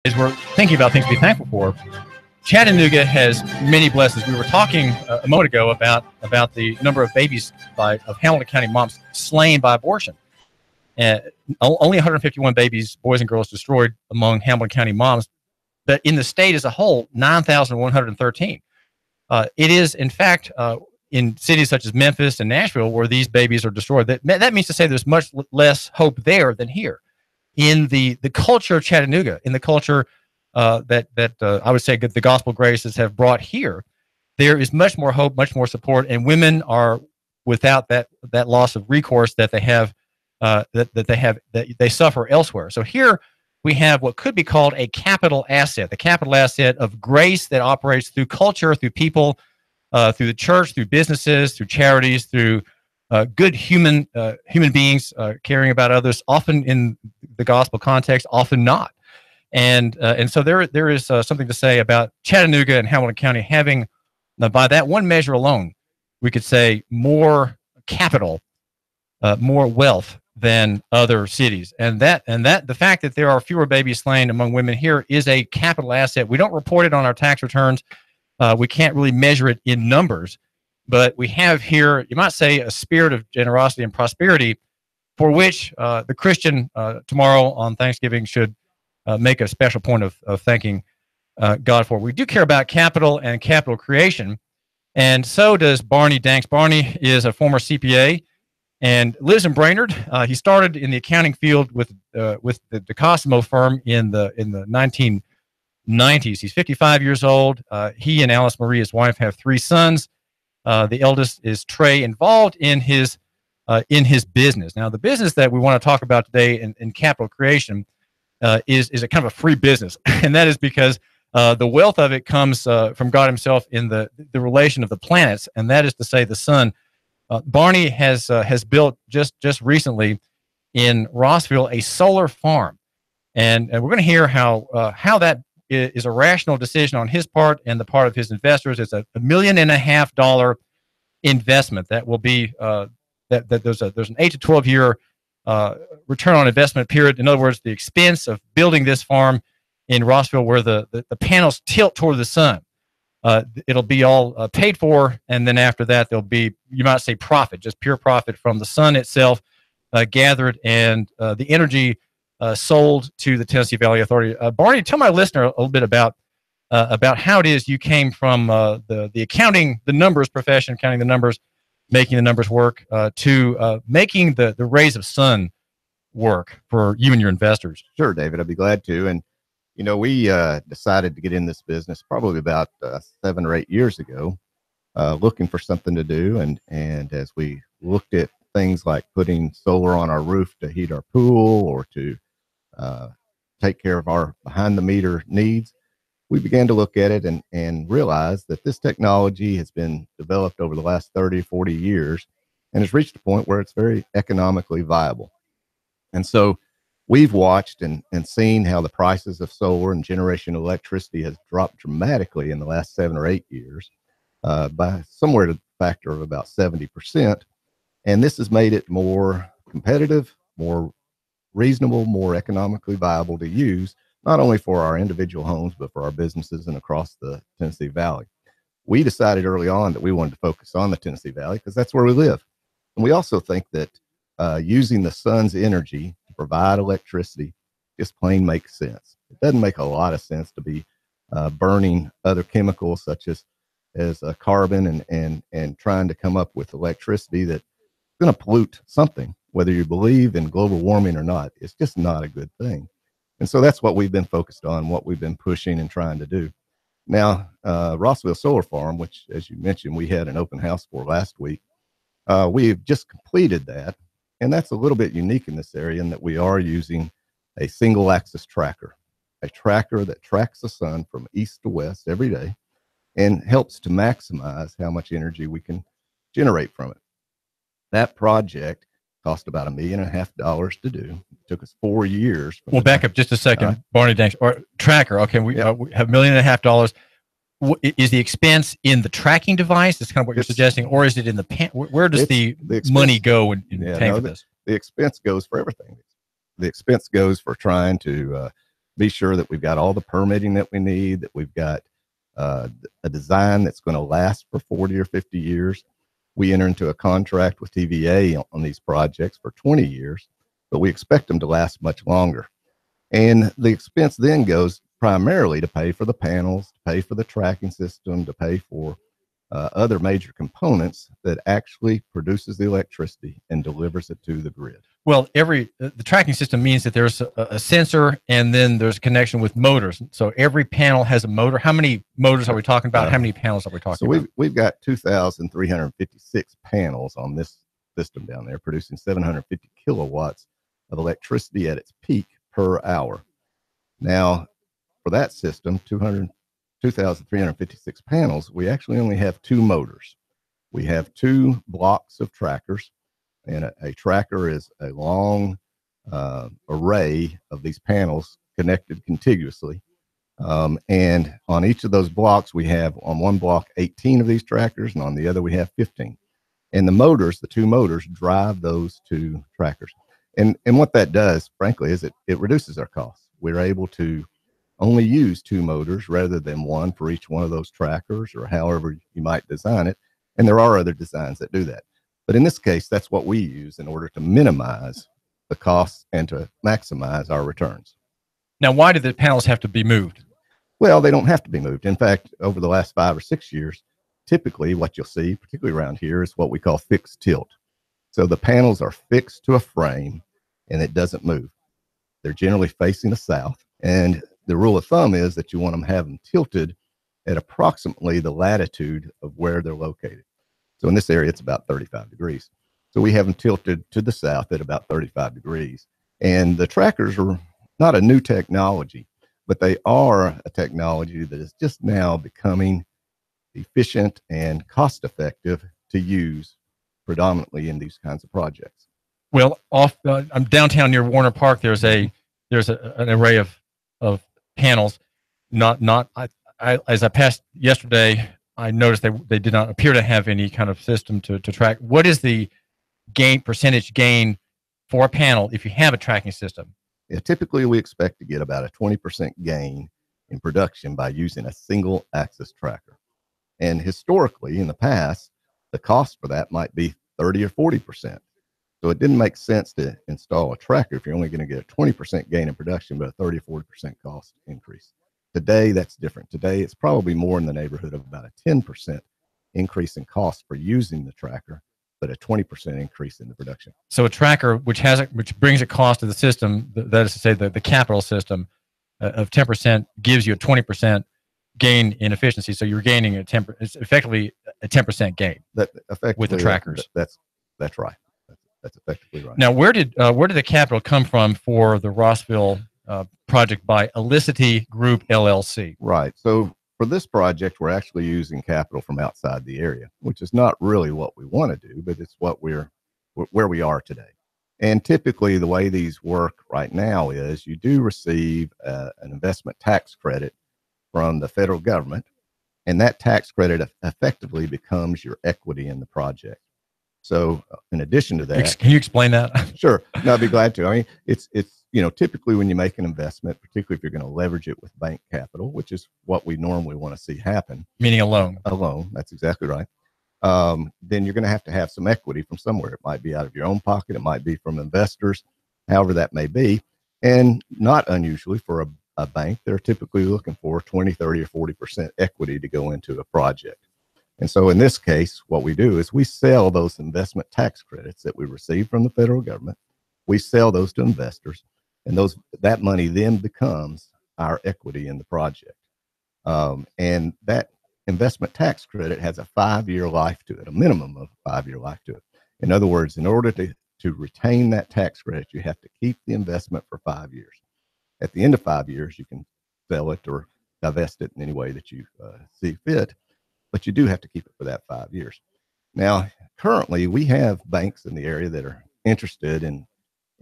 As we're thinking about things to be thankful for, Chattanooga has many blessings. We were talking a moment ago about the number of babies of Hamilton County moms slain by abortion. Only 151 babies, boys and girls, destroyed among Hamilton County moms, but in the state as a whole, 9,113. It is, in fact, in cities such as Memphis and Nashville, where these babies are destroyed. That means to say there's much less hope there than here. In the culture of Chattanooga, in the culture that I would say the gospel graces have brought here, there is much more hope, much more support, and women are without that loss of recourse that they have, that they suffer elsewhere. So here we have what could be called a capital asset, the capital asset of grace that operates through culture, through people, through the church, through businesses, through charities, through good human beings caring about others, often in the gospel context, often not. And so there is something to say about Chattanooga and Hamilton County having, by that one measure alone, we could say more capital, more wealth than other cities. And that the fact that there are fewer babies slain among women here is a capital asset. We don't report it on our tax returns. We can't really measure it in numbers. But we have here, you might say, a spirit of generosity and prosperity for which the Christian tomorrow on Thanksgiving should make a special point of thanking God for. We do care about capital and capital creation, and so does Barney Danks. Barney is a former CPA and lives in Brainerd. He started in the accounting field with the DeCosimo firm in the 1990s. He's 55 years old. He and Alice Marie, his wife, have 3 sons. The eldest is Trey, involved in his business. Now, the business that we want to talk about today in capital creation is a kind of a free business, and that is because the wealth of it comes from God Himself in the relation of the planets, and that is to say, the sun. Barney has built just recently in Rossville a solar farm, and we're going to hear how that is a rational decision on his part and the part of his investors. It's a $1.5 million investment that will be that there's an 8 to 12 year return on investment period. In other words, the expense of building this farm in Rossville, where the panels tilt toward the sun, it'll be all paid for, and then after that there'll be, you might say, profit, just pure profit from the sun itself, gathered, and the energy sold to the Tennessee Valley Authority. Barney, tell my listener a little bit about how it is you came from the accounting, the numbers profession, counting the numbers, making the numbers work, to making the rays of sun work for you and your investors. Sure, David, I'd be glad to. And, we decided to get in this business probably about 7 or 8 years ago, looking for something to do. And as we looked at things like putting solar on our roof to heat our pool or to take care of our behind the meter needs, we began to look at it and realize that this technology has been developed over the last 30, 40 years and has reached a point where it's very economically viable. And so we've watched and seen how the prices of solar and generation electricity has dropped dramatically in the last 7 or 8 years by somewhere to the factor of about 70%. And this has made it more competitive, more reasonable, more economically viable to use, not only for our individual homes, but for our businesses and across the Tennessee Valley. We decided early on that we wanted to focus on the Tennessee Valley because that's where we live. And we also think that using the sun's energy to provide electricity just plain makes sense. It doesn't make a lot of sense to be burning other chemicals such as carbon and trying to come up with electricity that's going to pollute something. Whether you believe in global warming or not, it's just not a good thing. And so that's what we've been focused on, what we've been pushing and trying to do. Now, Rossville Solar Farm, which, as you mentioned, we had an open house for last week, we've just completed that. And that's a little bit unique in this area in that we are using a single axis tracker, a tracker that tracks the sun from east to west every day and helps to maximize how much energy we can generate from it. That project cost about $1.5 million to do. It took us 4 years. Well, back up just a second, Barney Danks, or tracker. Okay, we have $1.5 million. Is the expense in the tracking device? That's kind of what you're suggesting, or is it in the where does the money go in paying for this? The expense goes for everything. The expense goes for trying to be sure that we've got all the permitting that we need, that we've got a design that's going to last for 40 or 50 years. We enter into a contract with TVA on these projects for 20 years, but we expect them to last much longer. And the expense then goes primarily to pay for the panels, to pay for the tracking system, to pay for other major components that actually produces the electricity and delivers it to the grid. Well, the tracking system means that there's a sensor and then there's a connection with motors. So every panel has a motor. How many motors are we talking about? How many panels are we talking about? So we've got 2,356 panels on this system down there, producing 750 kilowatts of electricity at its peak per hour. Now, for that system, 2,356 panels, we actually only have 2 motors. We have 2 blocks of trackers, and a tracker is a long array of these panels connected contiguously. And on each of those blocks, we have on one block 18 of these trackers, and on the other we have 15. And the motors, the 2 motors, drive those 2 trackers. And what that does, frankly, is it reduces our costs. We're able to only use 2 motors rather than 1 for each one of those trackers, or however you might design it. And there are other designs that do that. But in this case, that's what we use in order to minimize the costs and to maximize our returns. Now, why do the panels have to be moved? Well, they don't have to be moved. In fact, over the last 5 or 6 years, typically what you'll see, particularly around here, is what we call fixed tilt. So the panels are fixed to a frame and it doesn't move. They're generally facing the south. And the rule of thumb is that you want them to have them tilted at approximately the latitude of where they're located. So in this area, it's about 35 degrees. So we have them tilted to the south at about 35 degrees. And the trackers are not a new technology, but they are a technology that is just now becoming efficient and cost effective to use predominantly in these kinds of projects. Well, I'm downtown near Warner Park. There's an array of panels. As I passed yesterday, I noticed they did not appear to have any kind of system to track. What is the percentage gain for a panel if you have a tracking system? Yeah, typically we expect to get about a 20% gain in production by using a single axis tracker. And historically, in the past, the cost for that might be 30 or 40%. So it didn't make sense to install a tracker if you're only going to get a 20% gain in production, but a 30 or 40% cost increase. Today, that's different. Today, it's probably more in the neighborhood of about a 10% increase in cost for using the tracker, but a 20% increase in the production. So a tracker, which brings a cost to the system, that is to say the capital system of 10%, gives you a 20% gain in efficiency. So you're gaining it's effectively a 10% gain with the trackers. That's right. That's effectively right. Now, where did the capital come from for the Rossville project by Alicity Group LLC? Right. So for this project, we're actually using capital from outside the area, which is not really what we want to do, but it's where we are today. And typically the way these work right now is you do receive an investment tax credit from the federal government, and that tax credit effectively becomes your equity in the project. So in addition to that, can you explain that? Sure. No, I'd be glad to. I mean, it's typically when you make an investment, particularly if you're going to leverage it with bank capital, which is what we normally want to see happen. Meaning a loan. A loan. That's exactly right. Then you're going to have some equity from somewhere. It might be out of your own pocket. It might be from investors, however that may be. And not unusually for a bank, they're typically looking for 20, 30, or 40% equity to go into a project. And so in this case, what we do is we sell those investment tax credits that we receive from the federal government. We sell those to investors, and that money then becomes our equity in the project. And that investment tax credit has a 5-year life to it, a minimum of a 5-year life to it. In other words, in order to retain that tax credit, you have to keep the investment for 5 years. At the end of 5 years, you can sell it or divest it in any way that you see fit, but you do have to keep it for that 5 years. Now, currently, we have banks in the area that are interested in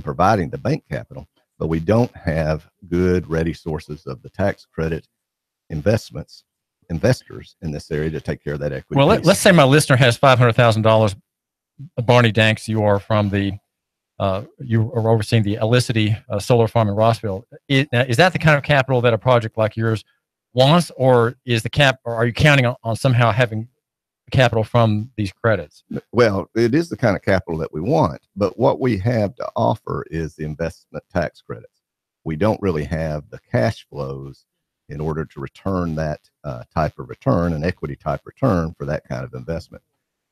providing the bank capital, but we don't have good, ready sources of the tax credit investors in this area to take care of that equity. Well, let's say my listener has $500,000. Barney Danks, you are from the you are overseeing the Alicity solar farm in Rossville. Is that the kind of capital that a project like yours wants, or are you counting on somehow having capital from these credits? Well, it is the kind of capital that we want, but what we have to offer is the investment tax credits. We don't really have the cash flows in order to return that type of return, an equity type return for that kind of investment.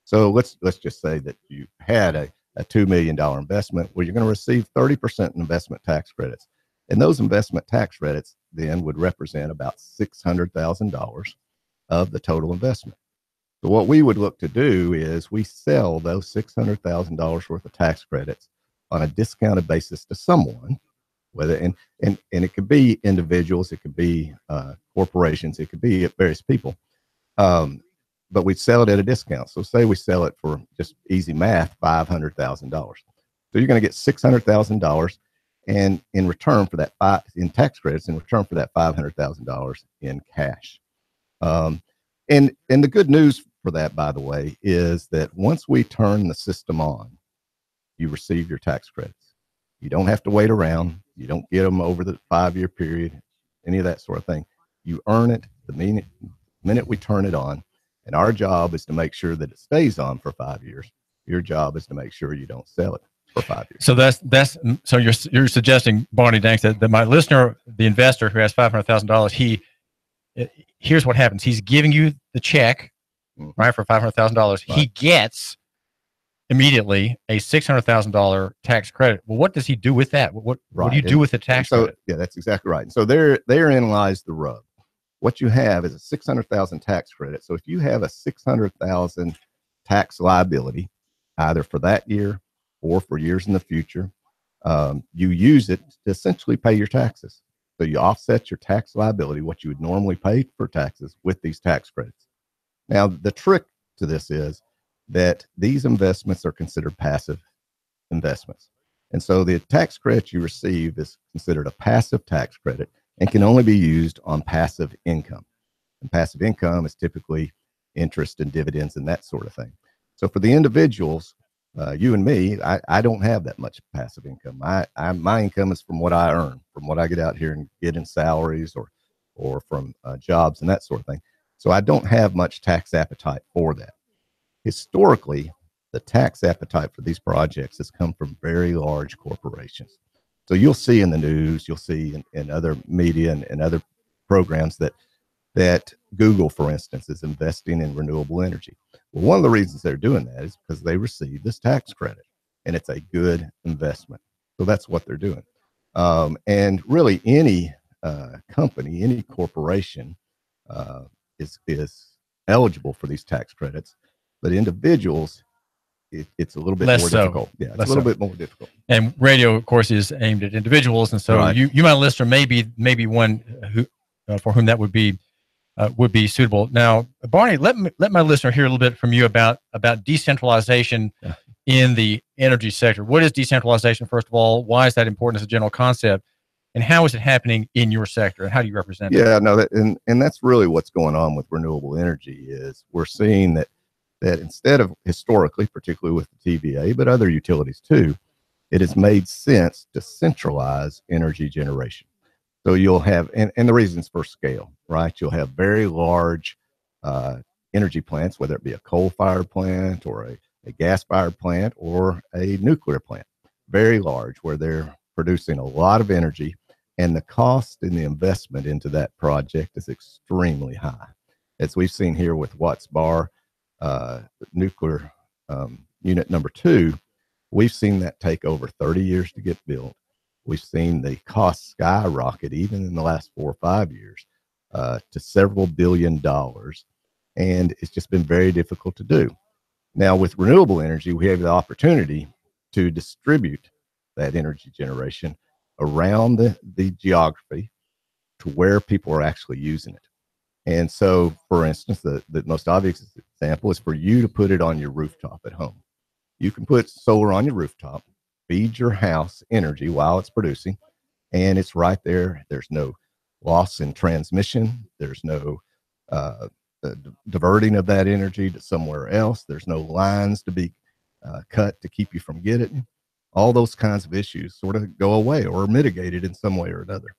So let's just say that you had a $2 million investment where you're going to receive 30% investment tax credits. And those investment tax credits then would represent about $600,000 of the total investment. So what we would look to do is we sell those $600,000 worth of tax credits on a discounted basis to someone, whether and it could be individuals, it could be corporations, it could be various people, but we'd sell it at a discount. So say we sell it for, just easy math, $500,000. So you're going to get $600,000, and in return for that in tax credits, in return for that $500,000 in cash. And the good news for that, by the way, is that once we turn the system on, you receive your tax credits. You don't have to wait around. You don't get them over the 5-year period, any of that sort of thing. You earn it the minute we turn it on, and our job is to make sure that it stays on for 5 years. Your job is to make sure you don't sell it for 5 years. So you're suggesting, Barney Danks, that my listener, the investor who has $500,000, here's what happens. He's giving you the check, right, for $500,000. Right. He gets immediately a $600,000 tax credit. Well, what does he do with that? What do you do with the tax credit? Yeah, that's exactly right. So therein lies the rub. What you have is a $600,000 tax credit. So if you have a $600,000 tax liability, either for that year or for years in the future, you use it to essentially pay your taxes. So you offset your tax liability, what you would normally pay for taxes, with these tax credits. Now, the trick to this is that these investments are considered passive investments. And so the tax credit you receive is considered a passive tax credit and can only be used on passive income. And passive income is typically interest and dividends and that sort of thing. So for the individuals, you and me, I don't have that much passive income. My income is from what I earn, from what I get out here and get in salaries or from jobs and that sort of thing. So I don't have much tax appetite for that. Historically, the tax appetite for these projects has come from very large corporations. So you'll see in the news, you'll see in other media and other programs that Google, for instance, is investing in renewable energy. Well, one of the reasons they're doing that is because they receive this tax credit, and it's a good investment. So that's what they're doing. And really, any company, any corporation is eligible for these tax credits, but individuals, it's a little bit more difficult. Yeah, it's a little bit more difficult. And radio, of course, is aimed at individuals, and so you might lister maybe one who for whom that would be suitable. Now, Barney, let my listener hear a little bit from you about decentralization in the energy sector. What is decentralization, first of all? Why is that important as a general concept? And how is it happening in your sector, and how do you represent it? Yeah, no, and that's really what's going on with renewable energy. Is we're seeing that instead of historically, particularly with the TVA, but other utilities too, it has made sense to centralize energy generation. So you'll have, and the reasons for scale, right? You'll have very large energy plants, whether it be a coal-fired plant or a gas-fired plant or a nuclear plant, very large, where they're producing a lot of energy, and the cost and the investment into that project is extremely high. As we've seen here with Watts Bar nuclear unit number 2, we've seen that take over 30 years to get built. We've seen the cost skyrocket even in the last 4 or 5 years to several $1 billion, and it's just been very difficult to do. Now, with renewable energy, we have the opportunity to distribute that energy generation around the geography to where people are actually using it. And so, for instance, the most obvious example is for you to put it on your rooftop at home. You can put solar on your rooftop, feed your house energy while it's producing, and it's right there. There's no loss in transmission. There's no diverting of that energy to somewhere else. There's no lines to be cut to keep you from getting it. all those kinds of issues sort of go away or are mitigated in some way or another.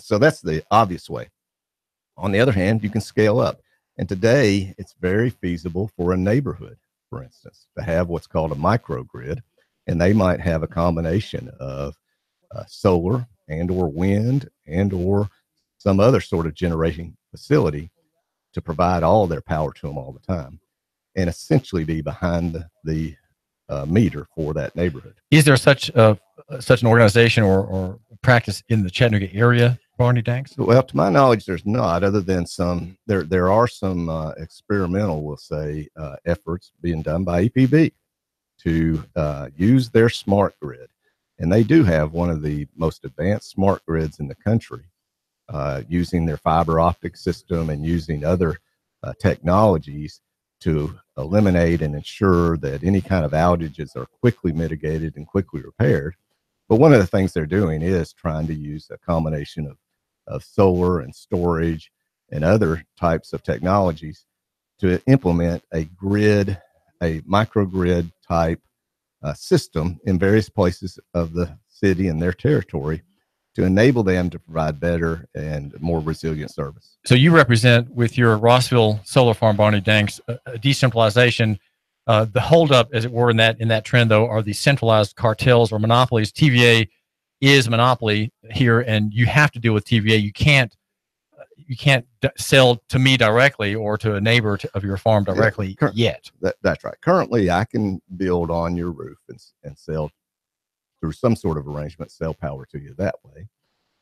So that's the obvious way. On the other hand, you can scale up. And today, it's very feasible for a neighborhood, for instance, to have what's called a microgrid. And they might have a combination of solar and or wind and or some other sort of generating facility to provide all their power to them all the time, and essentially be behind the meter for that neighborhood. Is there such an organization or practice in the Chattanooga area, Barney Danks? Well, to my knowledge, there's not, other than some, there are some experimental, we'll say, efforts being done by EPB to use their smart grid. And they do have one of the most advanced smart grids in the country, using their fiber optic system and using other technologies to eliminate and ensure that any kind of outages are quickly mitigated and quickly repaired. But one of the things they're doing is trying to use a combination of solar and storage and other types of technologies to implement a grid, a microgrid type system in various places of the city and their territory to enable them to provide better and more resilient service. So you represent, with your Rossville solar farm, Barney Danks, a decentralization. The holdup, as it were, in that trend, though, are the centralized cartels or monopolies. TVA is a monopoly here, and you have to deal with TVA. You can't sell to me directly or to a neighbor of your farm directly yet. That's right. Currently, I can build on your roof and sell through some sort of arrangement, sell power to you that way.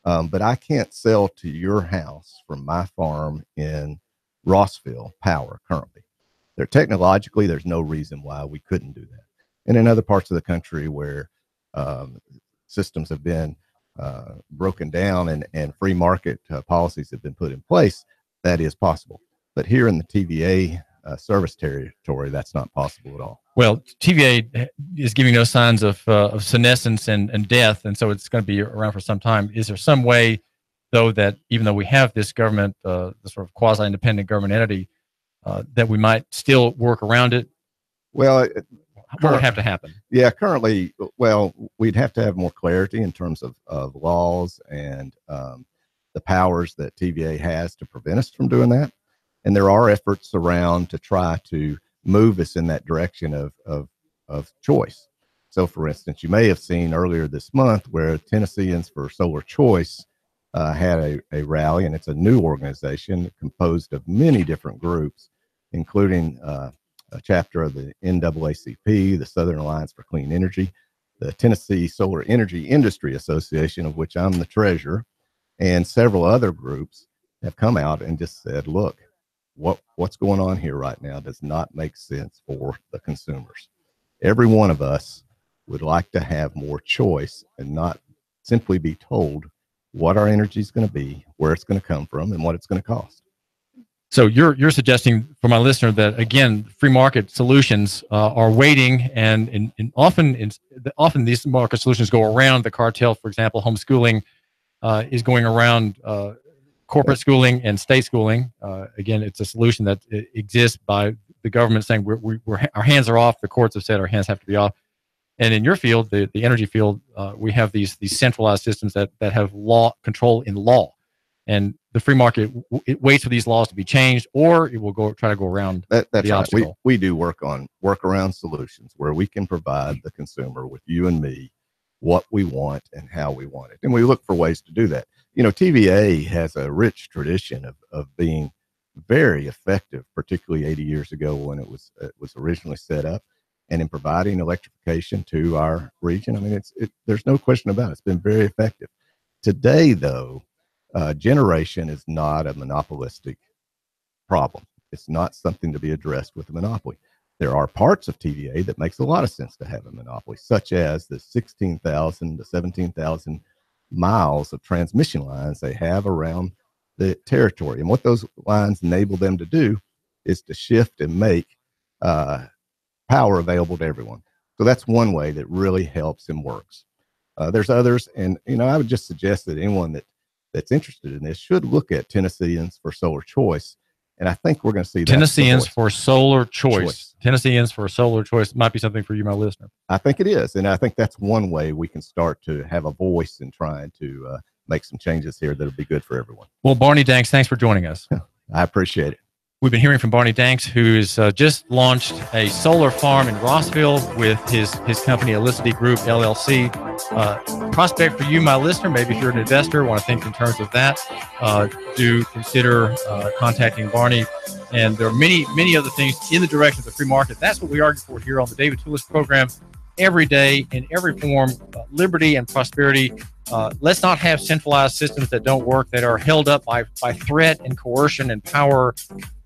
But I can't sell to your house from my farm in Rossville power currently. Technologically, there's no reason why we couldn't do that. And in other parts of the country where systems have been broken down and free market policies have been put in place, that is possible. But here in the TVA service territory, that's not possible at all. Well, TVA is giving no signs of senescence and death, and so it's going to be around for some time. Is there some way, though, that even though we have this government, the sort of quasi-independent government entity, that we might still work around it? Well, what would have to happen? Yeah, currently, well, we'd have to have more clarity in terms of laws and the powers that TVA has to prevent us from doing that. And there are efforts around to try to move us in that direction of choice. So, for instance, you may have seen earlier this month where Tennesseans for Solar Choice had a rally, and it's a new organization composed of many different groups, including a chapter of the NAACP, the Southern Alliance for Clean Energy, the Tennessee Solar Energy Industry Association, of which I'm the treasurer, and several other groups have come out and just said, look, what's going on here right now does not make sense for the consumers. Every one of us would like to have more choice and not simply be told what our energy is going to be, where it's going to come from, and what it's going to cost. So you're suggesting for my listener that, again, free market solutions are waiting, and often these market solutions go around the cartel. For example, homeschooling is going around corporate schooling and state schooling. Again, it's a solution that exists by the government saying our hands are off. The courts have said our hands have to be off. And in your field, the energy field, we have these centralized systems that have law control in law. And the free market, it waits for these laws to be changed, or it will try to go around that's the obstacle. Right. We do work on workaround solutions where we can provide the consumer, with you and me, what we want and how we want it. And we look for ways to do that. You know, TVA has a rich tradition of being very effective, particularly 80 years ago when it was originally set up, and in providing electrification to our region. I mean, there's no question about it. It's been very effective. Today, though, generation is not a monopolistic problem. It's not something to be addressed with a monopoly. There are parts of TVA that makes a lot of sense to have a monopoly, such as the 16,000 to 17,000 miles of transmission lines they have around the territory. And what those lines enable them to do is to shift and make power available to everyone. So that's one way that really helps and works. There's others, and I would just suggest that anyone that's interested in this should look at Tennesseans for Solar Choice And I think we're going to see that. Tennesseans for Solar Choice. Tennesseans for Solar Choice might be something for you, my listener. I think it is. And I think that's one way we can start to have a voice in trying to make some changes here that'll be good for everyone. Well, Barney Danks, thanks for joining us. I appreciate it. We've been hearing from Barney Danks, who's just launched a solar farm in Rossville with his company, Alicity Group, LLC. Prospect for you, my listener, maybe if you're an investor, want to think in terms of that, do consider contacting Barney. And there are many, many other things in the direction of the free market. That's what we argue for here on the David Tulis program every day in every form, liberty and prosperity. Let's not have centralized systems that don't work, that are held up by threat and coercion and power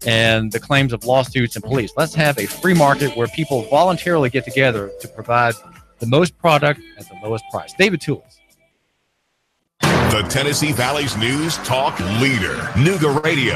and the claims of lawsuits and police. Let's have a free market where people voluntarily get together to provide the most product at the lowest price. David Tulis. The Tennessee Valley's news talk leader, Nooga Radio.